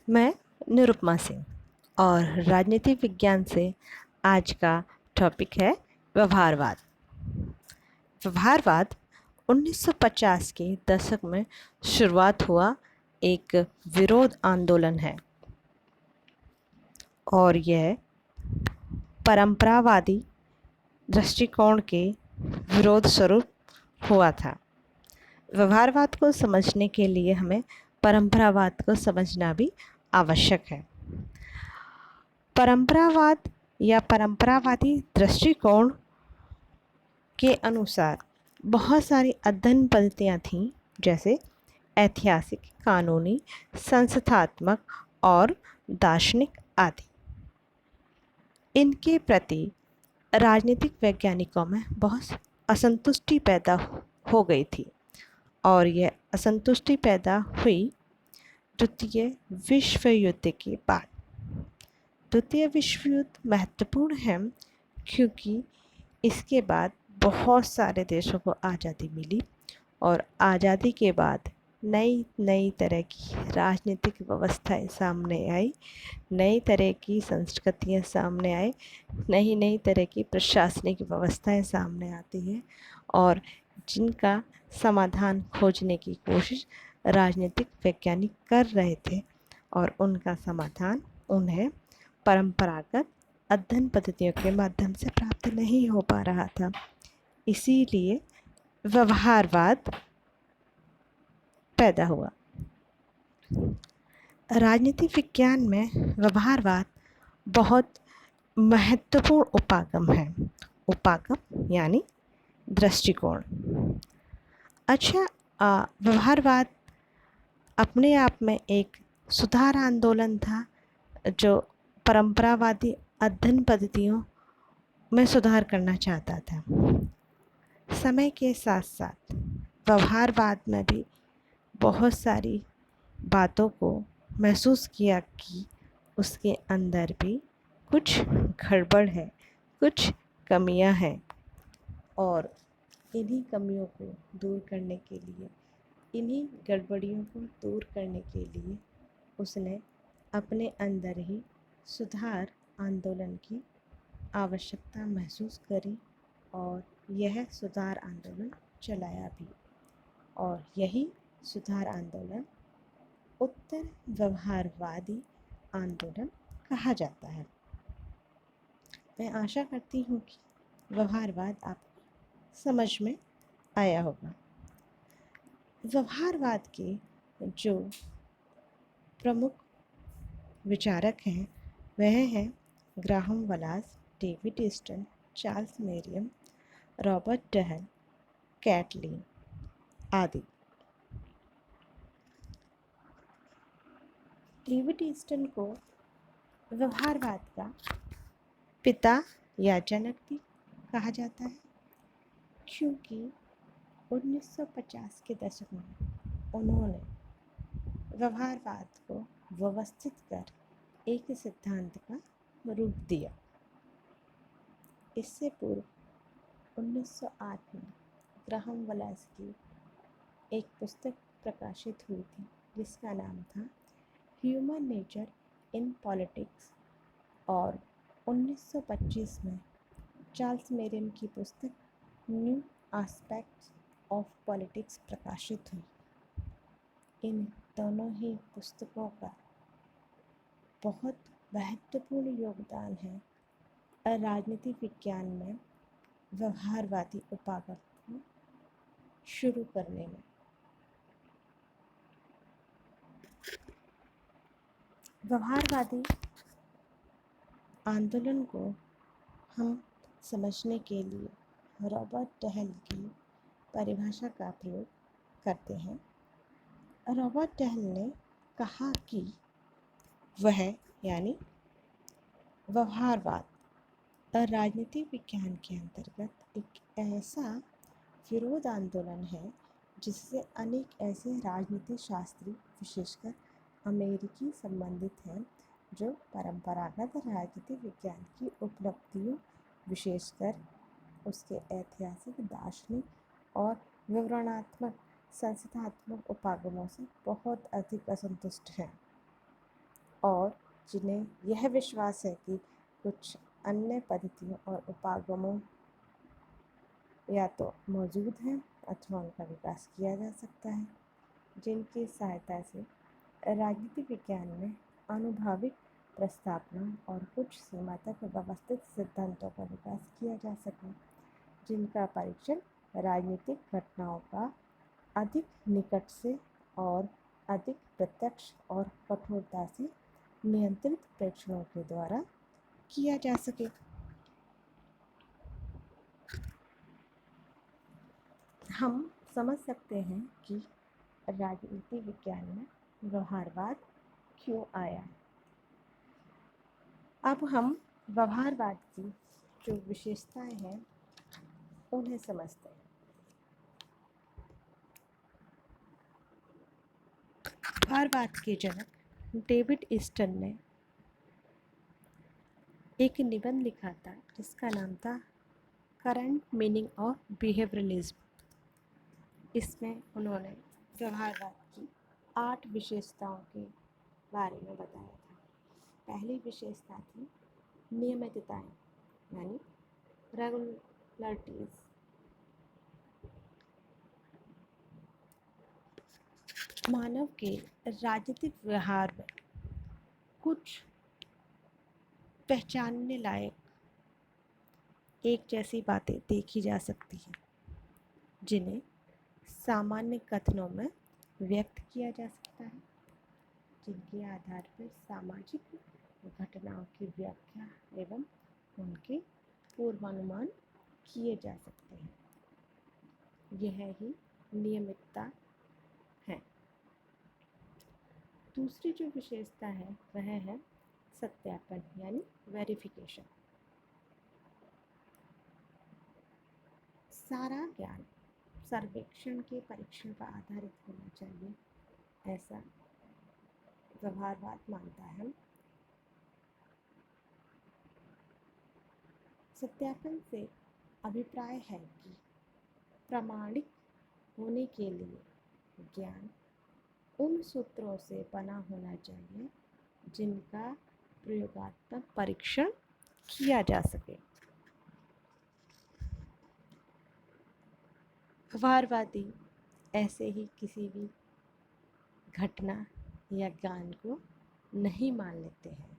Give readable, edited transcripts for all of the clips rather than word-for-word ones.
मैं निरुपमा सिंह और राजनीति विज्ञान से आज का टॉपिक है व्यवहारवाद। व्यवहारवाद 1950 के दशक में शुरुआत हुआ एक विरोध आंदोलन है और यह परंपरावादी दृष्टिकोण के विरोध स्वरूप हुआ था। व्यवहारवाद को समझने के लिए हमें परंपरावाद को समझना भी आवश्यक है। परंपरावाद या परंपरावादी दृष्टिकोण के अनुसार बहुत सारी अध्ययन पद्धतियाँ थीं, जैसे ऐतिहासिक, कानूनी, संस्थात्मक और दार्शनिक आदि। इनके प्रति राजनीतिक वैज्ञानिकों में बहुत असंतुष्टि पैदा हो गई थी और यह असंतुष्टि पैदा हुई द्वितीय विश्व युद्ध के बाद। द्वितीय विश्व युद्ध महत्वपूर्ण है क्योंकि इसके बाद बहुत सारे देशों को आज़ादी मिली और आज़ादी के बाद नई नई तरह की राजनीतिक व्यवस्थाएं सामने आई, नई तरह की संस्कृतियाँ सामने आई, नई नई तरह की प्रशासनिक व्यवस्थाएं सामने आती हैं और जिनका समाधान खोजने की कोशिश राजनीतिक वैज्ञानिक कर रहे थे और उनका समाधान उन्हें परंपरागत अध्ययन पद्धतियों के माध्यम से प्राप्त नहीं हो पा रहा था। इसीलिए व्यवहारवाद पैदा हुआ। राजनीति विज्ञान में व्यवहारवाद बहुत महत्वपूर्ण उपागम है। उपागम यानी दृष्टिकोण। अच्छा, व्यवहारवाद अपने आप में एक सुधार आंदोलन था जो परंपरावादी अध्ययन पद्धतियों में सुधार करना चाहता था। समय के साथ साथ व्यवहारवाद में भी बहुत सारी बातों को महसूस किया कि उसके अंदर भी कुछ गड़बड़ है, कुछ कमियां हैं और इन्हीं कमियों को दूर करने के लिए, इन्हीं गड़बड़ियों को दूर करने के लिए उसने अपने अंदर ही सुधार आंदोलन की आवश्यकता महसूस करी और यह सुधार आंदोलन चलाया भी और यही सुधार आंदोलन उत्तर व्यवहारवादी आंदोलन कहा जाता है। मैं आशा करती हूँ कि व्यवहारवाद आपको समझ में आया होगा। व्यवहारवाद के जो प्रमुख विचारक हैं वह हैं Graham Wallas, David Easton, Charles Merriam, Robert Dahl, Catlin आदि। डेविड ईस्टन को व्यवहारवाद का पिता या जनक भी कहा जाता है क्योंकि 1950 के दशक में उन्होंने व्यवहारवाद को व्यवस्थित कर एक सिद्धांत का रूप दिया। इससे पूर्व 1908 में ग्राहम वलास की एक पुस्तक प्रकाशित हुई थी जिसका नाम था ह्यूमन नेचर इन पॉलिटिक्स और 1925 में चार्ल्स मेरियम की पुस्तक न्यू एस्पेक्ट्स ऑफ पॉलिटिक्स प्रकाशित हुई। इन दोनों ही पुस्तकों का बहुत महत्वपूर्ण योगदान है राजनीति विज्ञान में व्यवहारवादी उपागम को शुरू करने में। व्यवहारवादी आंदोलन को हम समझने के लिए रॉबर्ट डहल की परिभाषा का प्रयोग करते हैं। रॉबर्ट डहल ने कहा कि वह यानी व्यवहारवाद राजनीति विज्ञान के अंतर्गत एक ऐसा विरोध आंदोलन है जिससे अनेक ऐसे राजनीति शास्त्री विशेषकर अमेरिकी संबंधित हैं जो परंपरागत राजनीति विज्ञान की उपलब्धियों विशेषकर उसके ऐतिहासिक, दार्शनिक और विवरणात्मक संस्थात्मक उपागमों से बहुत अधिक असंतुष्ट हैं। और जिन्हें यह विश्वास है कि कुछ अन्य पद्धतियों और उपागमों या तो मौजूद हैं अथवा उनका विकास किया जा सकता है, जिनकी सहायता से राजनीतिक विज्ञान में आनुभाविक प्रस्तावना और कुछ सीमा तक व्यवस्थित सिद्धांतों का विकास किया जा सके, जिनका परीक्षण राजनीतिक घटनाओं का अधिक निकट से और अधिक प्रत्यक्ष और कठोरता से नियंत्रित प्रेक्षणों के द्वारा किया जा सके। हम समझ सकते हैं कि राजनीति विज्ञान में व्यवहारवाद क्यों आया। अब हम व्यवहारवाद की जो विशेषताएं हैं उन्हें समझते हैं। व्यवहारवाद के जनक डेविड ईस्टन ने एक निबंध लिखा था जिसका नाम था करंट मीनिंग ऑफ बिहेवियरलिज्म। इसमें उन्होंने व्यवहारवाद की 8 विशेषताओं के बारे में बताया था। पहली विशेषता थी नियमितताएं, यानी रेगुलरिटीज। मानव के राजनीतिक व्यवहार में कुछ पहचानने लायक एक जैसी बातें देखी जा सकती हैं, जिन्हें सामान्य कथनों में व्यक्त किया जा सकता है, जिनके आधार पर सामाजिक घटनाओं की व्याख्या एवं उनके पूर्वानुमान किए जा सकते हैं। यह ही नियमितता है। दूसरी जो विशेषता है वह है सत्यापन, यानी वेरिफिकेशन। सारा ज्ञान सर्वेक्षण के परीक्षण पर आधारित होना चाहिए, ऐसा व्यवहारवाद मानता है। सत्यापन से अभिप्राय है कि प्रामाणिक होने के लिए ज्ञान उन सूत्रों से बना होना चाहिए जिनका प्रयोगात्मक परीक्षण किया जा सके। व्यवहारवादी ऐसे ही किसी भी घटना या ज्ञान को नहीं मान लेते हैं।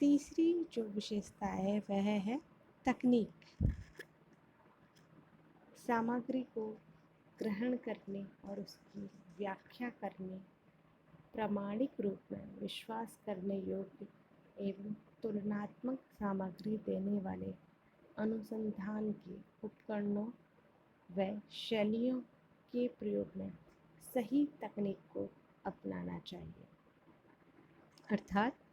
तीसरी जो विशेषता है वह है तकनीक। सामग्री को ग्रहण करने और उसकी व्याख्या करने, प्रामाणिक रूप में विश्वास करने योग्य एवं तुलनात्मक सामग्री देने वाले अनुसंधान के उपकरणों व शैलियों के प्रयोग में सही तकनीक को अपनाना चाहिए। अर्थात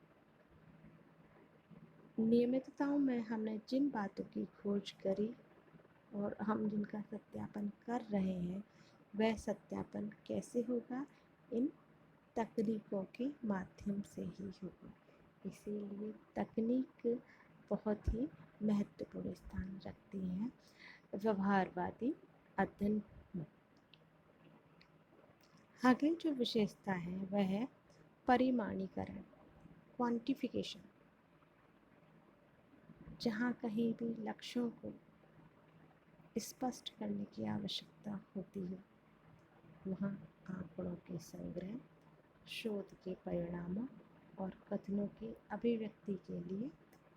नियमितताओं में हमने जिन बातों की खोज करी और हम जिनका सत्यापन कर रहे हैं, वह सत्यापन कैसे होगा? इन तकनीकों के माध्यम से ही होगा। इसीलिए तकनीक बहुत ही महत्वपूर्ण स्थान रखती है व्यवहारवादी अध्ययन में। आगे जो विशेषता है वह है परिमाणीकरण, क्वांटिफिकेशन। जहाँ कहीं भी लक्ष्यों को स्पष्ट करने की आवश्यकता होती है, वहाँ आंकड़ों के संग्रह, शोध के परिणामों और कथनों की अभिव्यक्ति के लिए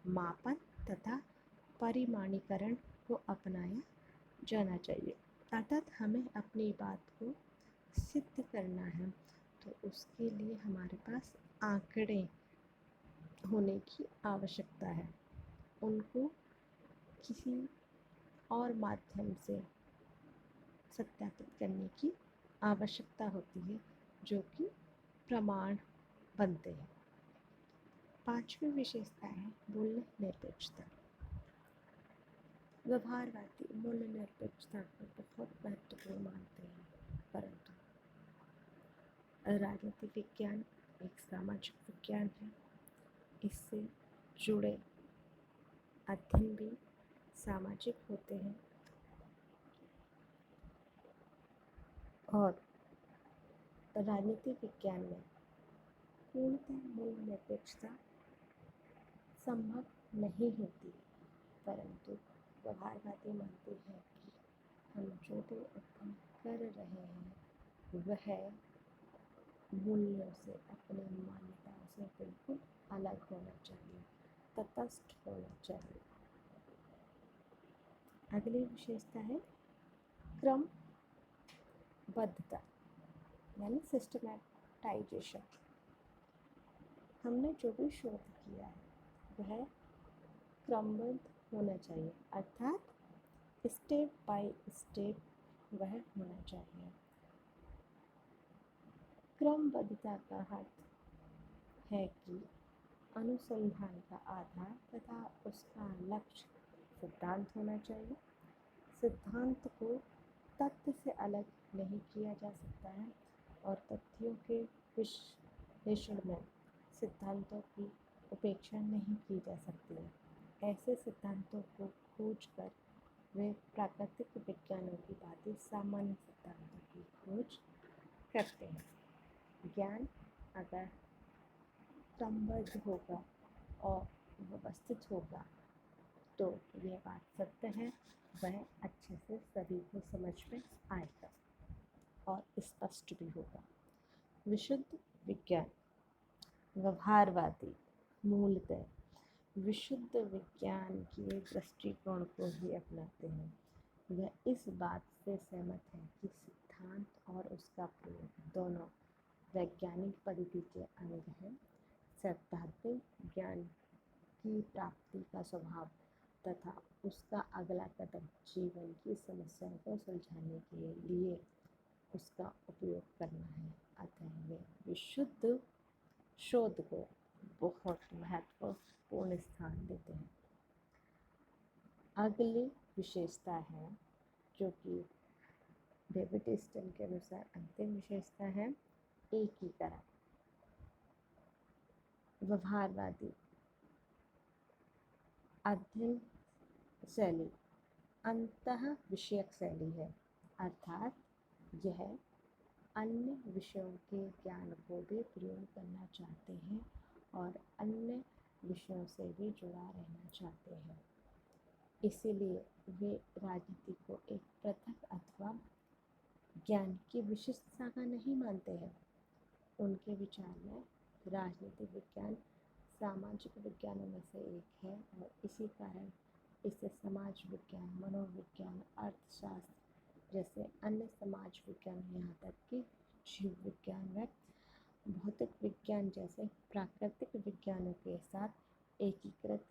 मापन तथा परिमाणीकरण को अपनाया जाना चाहिए। अर्थात हमें अपनी बात को सिद्ध करना है तो उसके लिए हमारे पास आंकड़े होने की आवश्यकता है। उनको किसी और माध्यम से सत्यापित करने की आवश्यकता होती है जो कि प्रमाण बनते हैं। पांचवी विशेषता है मूल्य निरपेक्षता। व्यवहारवादी मूल्य निरपेक्षता को बहुत महत्वपूर्ण मानते हैं, परंतु राजनीतिक विज्ञान एक सामाजिक विज्ञान है। इससे जुड़े अध्ययन भी सामाजिक होते हैं और राजनीतिक विज्ञान में पूर्णतः मूल निरपेक्षता संभव नहीं होती, परंतु व्यवहारवादी मानते हैं कि हम जो भी उत्पन्न कर रहे हैं वह मूल्यों से, अपनी मान्यताओं से बिल्कुल अलग होना चाहिए, तटस्थ होना चाहिए। अगली विशेषता है क्रमबद्धता यानी सिस्टमैटाइजेशन। हमने जो भी शोध किया है वह क्रमबद्ध होना चाहिए, अर्थात स्टेप बाय स्टेप वह होना चाहिए। क्रमबद्धता का अर्थ है कि अनुसंधान का आधार तथा उसका लक्ष्य सिद्धांत होना चाहिए। सिद्धांत को तथ्य से अलग नहीं किया जा सकता है और तथ्यों के विश्लेषण में सिद्धांतों की उपेक्षा नहीं की जा सकती है। ऐसे सिद्धांतों को खोजकर वे प्राकृतिक विज्ञानों की भांति सामान्य सिद्धांतों की खोज करते हैं। ज्ञान अगर क्रमबद्ध होगा और व्यवस्थित होगा तो यह बात सत्य है, वह अच्छे से सभी को समझ में आएगा और स्पष्ट भी होगा। विशुद्ध विज्ञान व्यवहारवादी मूलतः विशुद्ध विज्ञान के दृष्टिकोण को ही अपनाते हैं। वह इस बात से सहमत है कि सिद्धांत और उसका प्रयोग दोनों वैज्ञानिक पद्धति के अंग हैं। सैद्धांतिक ज्ञान की प्राप्ति का स्वभाव तथा उसका अगला कदम जीवन की समस्याओं को सुलझाने के लिए उसका उपयोग करना है। अतः वे विशुद्ध शोध को बहुत महत्वपूर्ण स्थान देते हैं। अगली विशेषता है जो कि डेविड स्टन के अनुसार अंतिम विशेषता है, एकीकरण। व्यवहारवादी अध्ययन शैली अंतः विषयक शैली है, अर्थात यह अन्य विषयों के ज्ञान को भी प्रयोग करना चाहते हैं और अन्य विषयों से भी जुड़ा रहना चाहते हैं। इसीलिए वे राजनीति को एक पृथक अथवा ज्ञान की विशिष्ट शाखा नहीं मानते हैं। उनके विचार में राजनीतिक विज्ञान सामाजिक विज्ञानों में से एक है और इसी कारण इसे समाज विज्ञान, मनोविज्ञान, अर्थशास्त्र जैसे अन्य समाज विज्ञान, यहाँ तक कि जीव विज्ञान व भौतिक विज्ञान जैसे प्राकृतिक विज्ञानों के साथ एकीकृत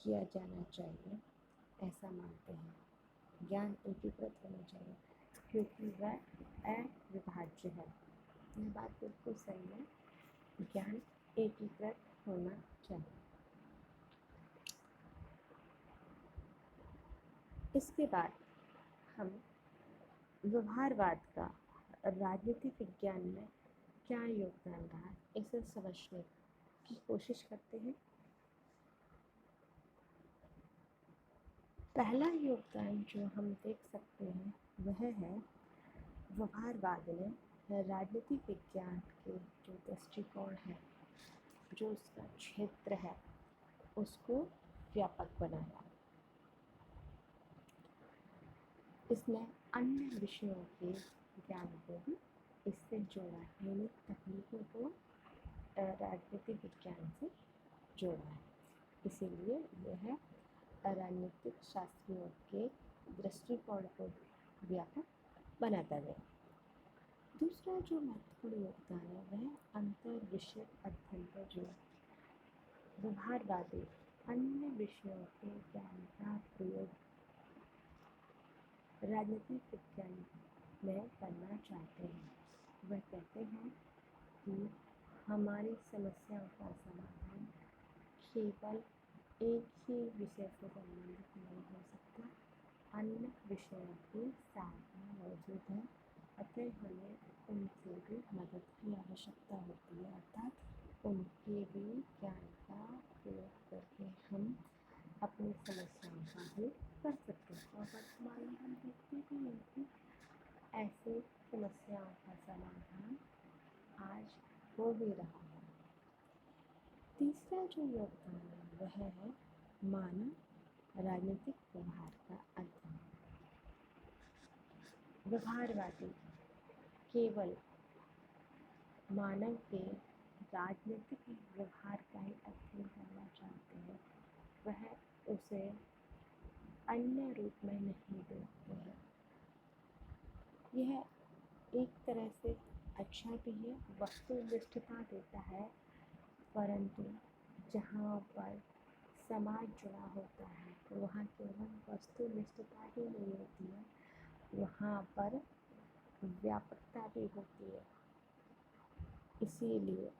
किया जाना चाहिए, ऐसा मानते हैं। ज्ञान एकीकृत होना चाहिए क्योंकि वह अविभाज्य है। यह बात बिल्कुल सही है, ज्ञान एकीकृत होना चाहिए। इसके बाद हम व्यवहारवाद का राजनीतिक विज्ञान में क्या योगदान रहा, इसे समझने की कोशिश करते हैं। पहला योगदान जो हम देख सकते हैं वह है व्यवहारवाद ने राजनीतिक विज्ञान के जो दृष्टिकोण है, जो उसका क्षेत्र है, उसको व्यापक बनाया। इसने अन्य विषयों के ज्ञान को भी इससे जोड़ा, यानी तकनीकों को राजनीतिक विज्ञान से जोड़ा है। इसीलिए यह राजनीतिक शास्त्रियों के दृष्टिकोण को व्यापक बनाता गया। दूसरा जो महत्वपूर्ण योगदान है वह अंतर विषय अध्ययन पर जोर। व्यवहारवादी अन्य विषयों के ज्ञान का प्रयोग राजनीतिक विज्ञान में करना चाहते हैं। वह कहते हैं कि हमारी समस्याओं का समाधान केवल एक ही विषय से संबंधित नहीं हो सकता, अन्य विषयों के साथ में मौजूद है, अतः हमें उनसे भी मदद की आवश्यकता होती है, अर्थात उनके भी ज्ञान का प्रयोग करके हम अपनी समस्याओं का हल कर सकते हैं। और वर्तमान में हम देखते भी हैं कि ऐसी समस्याओं का समाधान आज हो भी रहा है। तीसरा जो योगदान है वह है मानव राजनीतिक व्यवहार का अध्ययन। व्यवहारवादी केवल मानव के राजनीतिक व्यवहार का ही अध्ययन करना चाहते हैं, वह उसे अन्य रूप में नहीं देखते हैं। यह एक तरह से अच्छा भी है, वस्तुनिष्ठता देता है, परंतु जहाँ पर समाज जुड़ा होता है तो वहाँ केवल वस्तुनिष्ठता ही नहीं होती है, वहाँ पर व्यापकता भी होती है। इसीलिए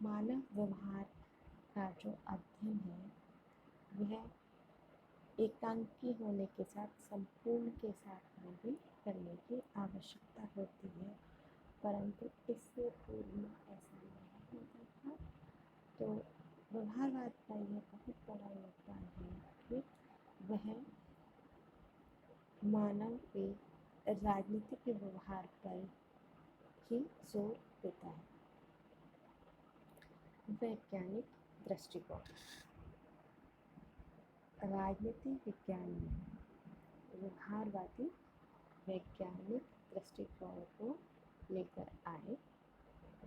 मानव व्यवहार का जो अध्ययन है वह एकांकी होने के साथ संपूर्ण के साथ में भी करने की आवश्यकता होती है, परंतु इससे पूर्व में ऐसा नहीं होता था। तो व्यवहारवाद का यह बहुत बड़ा योगदान है कि वह मानव के राजनीतिक व्यवहार पर ही जोर देता है। वैज्ञानिक दृष्टिकोण। राजनीति विज्ञान में व्यवहारवादी वैज्ञानिक दृष्टिकोण को लेकर आए।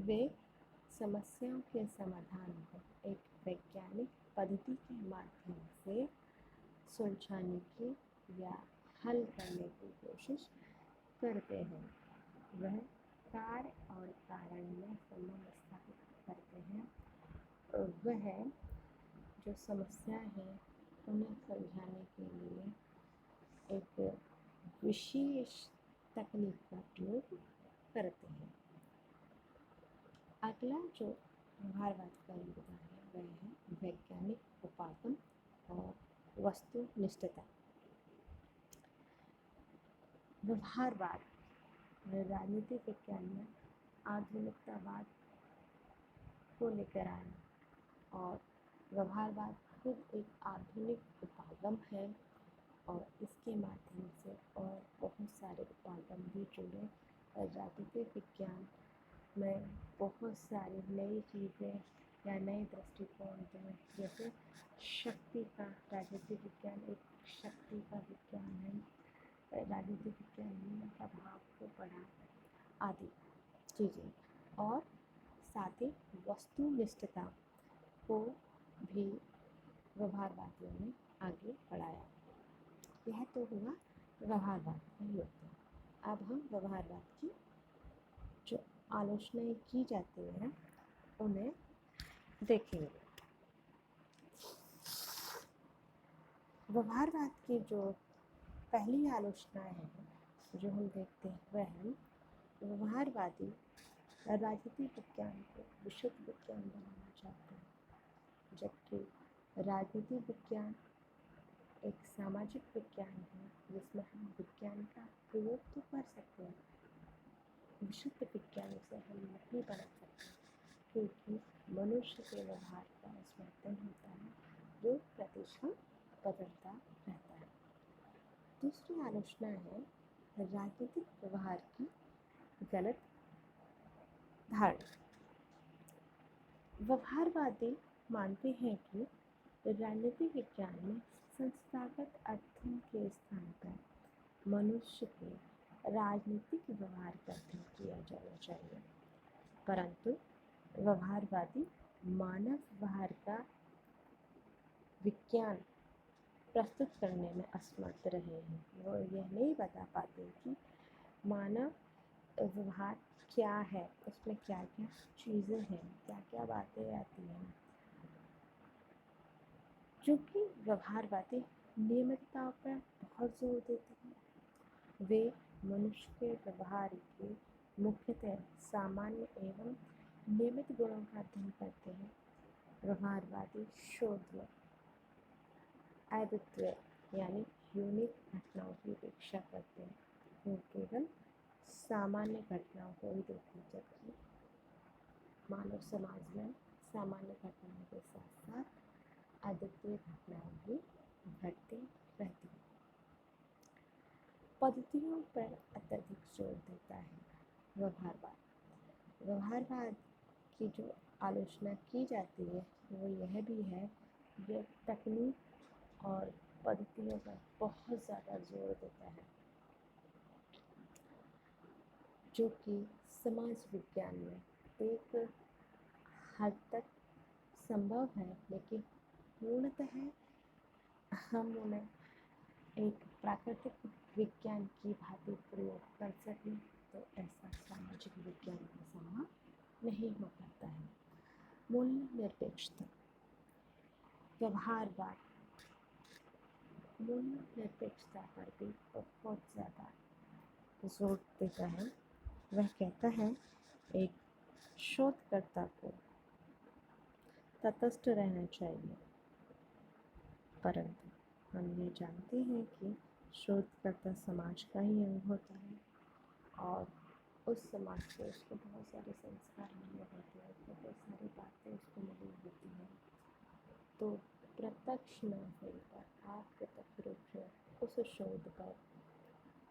वे समस्याओं के समाधान को एक वैज्ञानिक पद्धति के माध्यम से सुलझाने की या हल करने की कोशिश करते हैं। वह कार्य और कारण में संबंध स्थापित करते हैं। वह जो समस्या है उन्हें सुलझाने के लिए एक विशेष तकनीक का प्रयोग करते हैं। अगला जो व्यवहारवाद का योगदान है वह है वैज्ञानिक उपागम और वस्तुनिष्ठता। व्यवहारवाद राजनीतिक विज्ञान में आधुनिकतावाद को लेकर आया और व्यवहारवाद खुद एक आधुनिक उपागम है और इसके माध्यम से और बहुत सारे उपागम भी जुड़े। राजनीतिक विज्ञान में बहुत सारी नई चीज़ें या नए दृष्टिकोण हैं, जैसे शक्ति का, राजनीतिक विज्ञान एक शक्ति का विज्ञान है, राजनीतिक विज्ञान में प्रभाव को बढ़ा आदि चीज़ें, और साथ ही वस्तुनिष्ठता को भी व्यवहारवादियों ने आगे बढ़ाया। यह तो हुआ व्यवहारवाद का योगदान। अब हम व्यवहारवाद की जो आलोचनाएं की जाती हैं उन्हें देखेंगे। व्यवहारवाद की जो पहली आलोचना है जो हम देखते हैं वह है व्यवहारवादी राजनीतिक विज्ञान को विशुद्ध विज्ञान बनाना चाहते हैं, जबकि राजनीतिक विज्ञान एक सामाजिक विज्ञान है जिसमें हम विज्ञान का प्रयोग तो कर सकते हैं, विशुद्ध विज्ञान से हम नहीं बना सकते, क्योंकि मनुष्य के व्यवहार का इसमें अध्ययन होता है जो प्रतिक्षण बदलता रहता है। दूसरी आलोचना है राजनीतिक व्यवहार की गलत धारणा। व्यवहारवादी मानते हैं कि राजनीतिक विज्ञान में संस्थागत अध्ययन के स्थान पर मनुष्य के राजनीतिक व्यवहार का अध्ययन किया जाना चाहिए, परंतु व्यवहारवादी मानव व्यवहार का विज्ञान प्रस्तुत करने में असमर्थ रहे हैं। वो यह नहीं बता पाते कि मानव व्यवहार क्या है, उसमें क्या क्या चीज़ें हैं, क्या क्या बातें आती हैं। चूँकि व्यवहारवादी नियमितता पर बहुत जोर देते हैं, वे मनुष्य के व्यवहार के मुख्यतः सामान्य एवं नियमित गुणों का अध्ययन करते हैं। व्यवहारवादी शोध अद्वितीय यानी यूनिक घटनाओं की अपेक्षा करते हैं, वो केवल सामान्य घटनाओं को ही देखते हैं, जबकि मानव समाज में सामान्य घटनाओं के साथ साथ अद्वितीय घटनाएं भी घटती रहती हैं। पद्धतियों पर अत्यधिक जोर देता है व्यवहारवाद। व्यवहारवाद की जो आलोचना की जाती है वो यह भी है कि तकनीक और पद्धतियों पर बहुत ज़्यादा जोर देता है, जो कि समाज विज्ञान में एक हद तक संभव है, लेकिन पूर्णतः हम उन्हें एक प्राकृतिक विज्ञान की भांति प्रयोग कर सकें तो ऐसा सामाजिक विज्ञान में संभव नहीं हो पाता है। मूल्य निरपेक्षता, व्यवहारवाद मूल्य निरपेक्षता पर भी बहुत ज़्यादा जोर देता है। वह कहता है एक शोधकर्ता को तटस्थ रहना चाहिए, परंतु हम ये जानते हैं कि शोधकर्ता समाज का ही अंग होता है और उस समाज से उसको बहुत सारे संस्कार मिले होते हैं, बहुत सारी बातें उसको मिली होती हैं। तो प्रत्यक्ष न होने पर आप प्रत्यक्ष रूप से उस शोध पर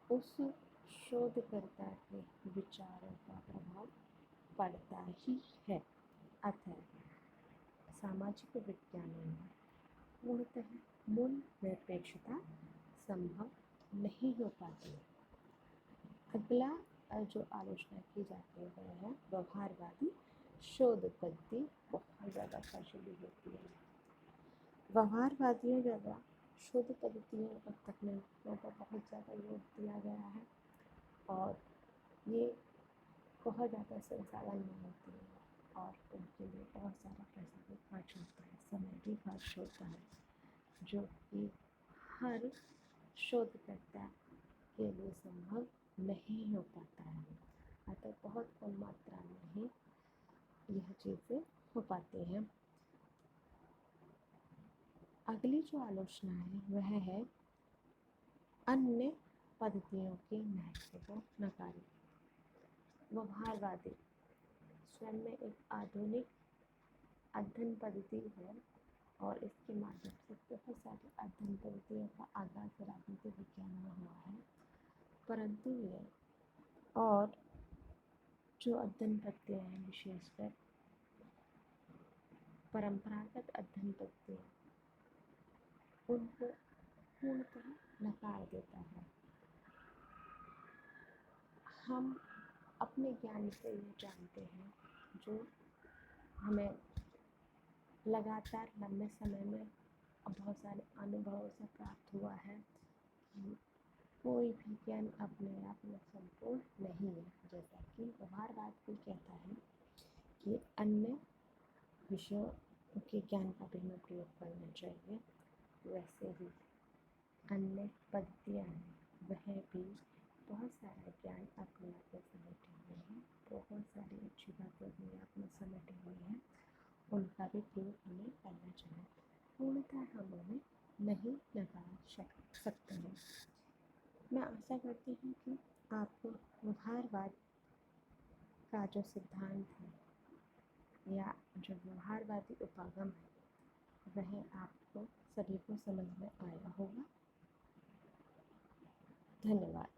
उस शोधकर्ता के विचारों का प्रभाव पड़ता ही है। अतः सामाजिक विज्ञानों में पूर्णतः मूल्य निरपेक्षता संभव नहीं हो पाती। अगला जो आलोचना की जाती है वह है व्यवहारवादी शोध पद्धति बहुत ज़्यादा प्रचलित होती है। व्यवहारवादियों द्वारा शोध पद्धतियों और तकनीकों पर बहुत ज़्यादा जोर दिया गया है और ये बहुत ज़्यादा संसाधन मांगती है और उनके लिए बहुत सारा पैसा भी खर्च होता है, समय भी खर्च होता है, जो कि हर शोधकर्ता के लिए संभव नहीं हो पाता है। अतः बहुत कम मात्रा में ही यह चीज़ें हो पाती हैं। अगली जो आलोचना है वह है अन्य पद्धतियों के महत्व को नकारना। व्यवहारवादी स्वयं में एक आधुनिक अध्ययन पद्धति है और इसके माध्यम से बहुत सारी अध्ययन पद्धतियों का आगाज राजनीतिक विज्ञान में हुआ है, परंतु ये और जो अध्ययन पद्धतियाँ हैं विशेषकर परंपरागत अध्ययन पद्धतियाँ उनको पूर्णतः नकार देता है। हम अपने ज्ञान से ये जानते हैं जो हमें लगातार लंबे समय में बहुत सारे अनुभवों से प्राप्त हुआ है कि कोई भी ज्ञान अपने आप में संपूर्ण नहीं है। जैसा कि व्यवहारवाद भी कहता है कि अन्य विषयों के ज्ञान का भी हमें प्रयोग करना चाहिए, वैसे ही अन्य पद्धतियाँ हैं वह भी बहुत सारा ज्ञान अपने आप में समेटे हुए हैं, बहुत सारी अच्छी बातें अपने आप में समेटे हुए हैं, उनका भी प्रयोग हमें करना चाहिए। पूर्णतः हम उन्हें नहीं नकार सकते हैं। मैं आशा करती हूँ कि आपको व्यवहारवाद का जो सिद्धांत है या जो व्यवहारवादी उपागम है वह आपको सभी को समझ में आया होगा। धन्यवाद।